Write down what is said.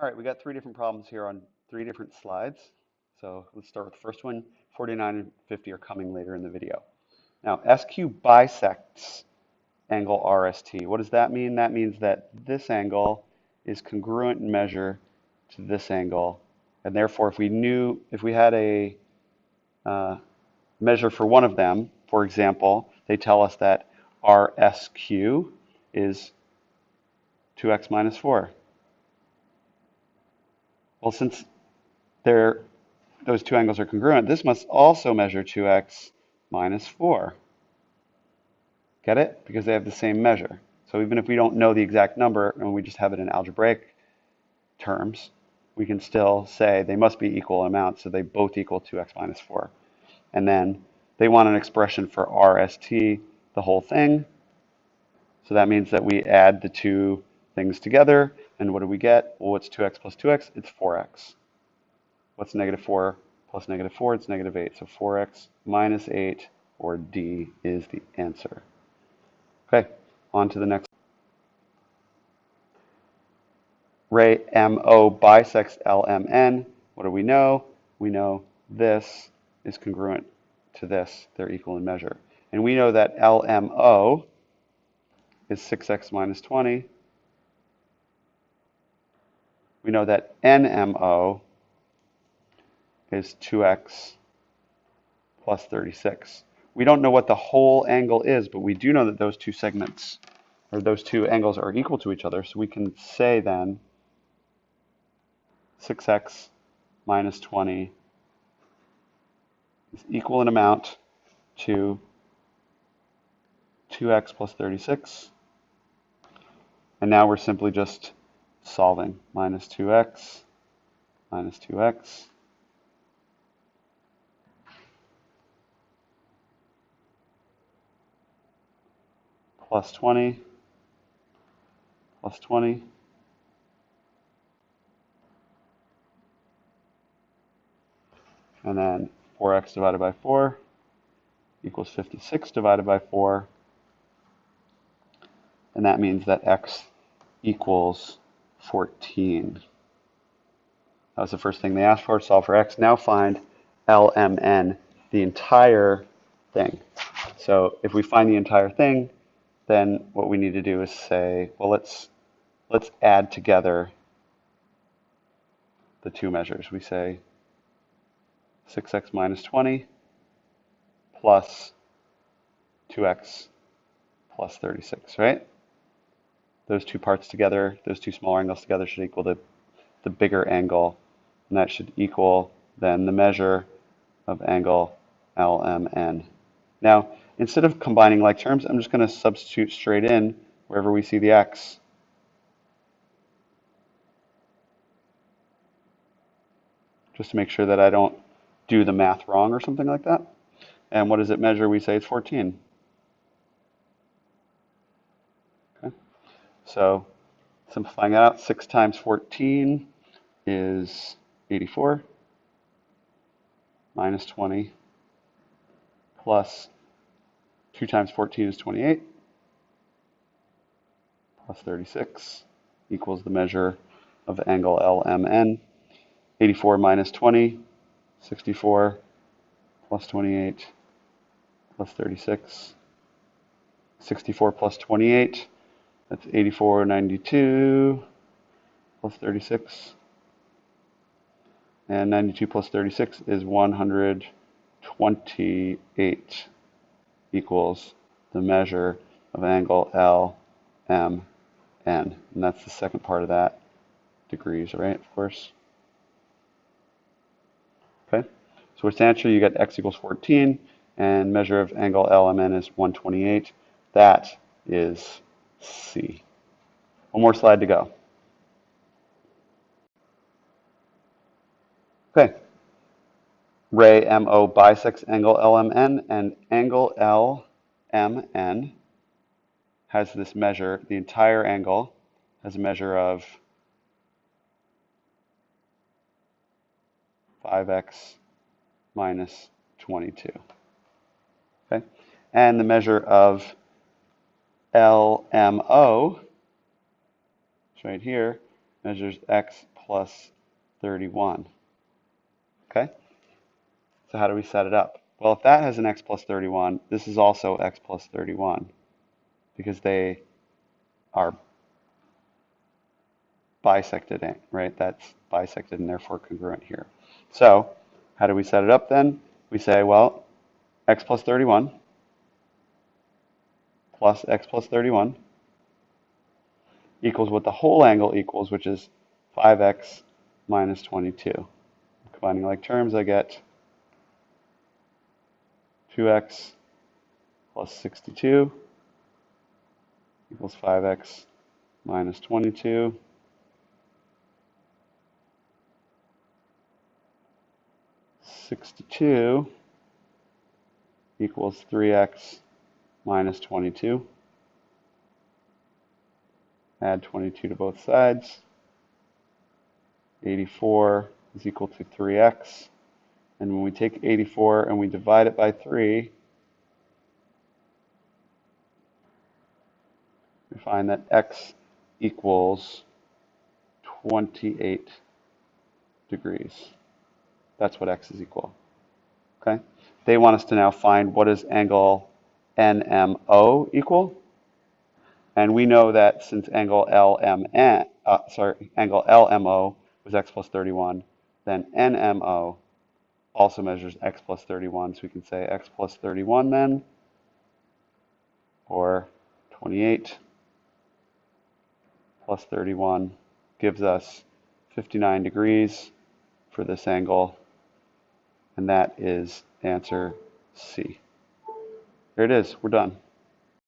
All right, we got three different problems here on three different slides. So let's start with the first one. 49 and 50 are coming later in the video. Now, SQ bisects angle RST. What does that mean? That means that this angle is congruent in measure to this angle. And therefore, if we had a measure for one of them, for example, they tell us that RSQ is 2x minus 4. Well, since those two angles are congruent, this must also measure 2x minus 4. Get it? Because they have the same measure. So even if we don't know the exact number and we just have it in algebraic terms, we can still say they must be equal amounts, so they both equal 2x minus 4. And then they want an expression for RST, the whole thing. So that means that we add the two things together, and what do we get? Well, what's 2x plus 2x? It's 4x. What's negative 4 plus negative 4? It's negative 8. So 4x minus 8, or D, is the answer. Okay, on to the next. Ray MO bisects LMN. What do we know? We know this is congruent to this. They're equal in measure. And we know that LMO is 6x minus 20. We know that NMO is 2x plus 36. We don't know what the whole angle is, but we do know that those two segments, or those two angles, are equal to each other. So we can say then 6x minus 20 is equal in amount to 2x plus 36. And now we're simply just solving. Minus 2x minus 2x plus 20 plus 20 and then 4x divided by 4 equals 56 divided by 4, and that means that x equals 14. That was the first thing they asked for. Solve for x. Now find LMN, the entire thing. So if we find the entire thing, then what we need to do is say, well, let's add together the two measures. We say 6x minus 20 plus 2x plus 36, right? Those two parts together, those two smaller angles together, should equal the bigger angle, and that should equal then the measure of angle LMN. Now, instead of combining like terms, I'm just going to substitute straight in wherever we see the x. Just to make sure that I don't do the math wrong or something like that. And what does it measure? We say it's 14. Okay. So simplifying out, 6 times 14 is 84, minus 20, plus 2 times 14 is 28, plus 36 equals the measure of the angle LMN. 84 minus 20, 64, plus 28, plus 36. 64 plus 28, that's 84, 92, plus 36. And 92 plus 36 is 128, equals the measure of angle LMN. And that's the second part of that, degrees, right, of course. Okay, so what's the answer? You get x equals 14, and measure of angle LMN is 128. That is C. One more slide to go. Okay. Ray MO bisects angle LMN, and angle LMN has this measure. The entire angle has a measure of 5x minus 22. Okay, and the measure of LMO, it's right here, measures x plus 31. Okay? So how do we set it up? Well, if that has an x plus 31, this is also x plus 31 because they are bisected, right? That's bisected and therefore congruent here. So how do we set it up then? We say, well, x plus 31 plus x plus 31 equals what the whole angle equals, which is 5x minus 22. Combining like terms, I get 2x plus 62 equals 5x minus 22. 62 equals 3x minus 22. Add 22 to both sides. 84 is equal to 3x. And when we take 84 and we divide it by 3, we find that x equals 28 degrees. That's what x is equal. Okay? They want us to now find what is angle NMO equal. And we know that since angle angle LMO was x plus 31, then NMO also measures x plus 31. So we can say x plus 31 then, or 28 plus 31 gives us 59 degrees for this angle. And that is answer C. There it is. We're done.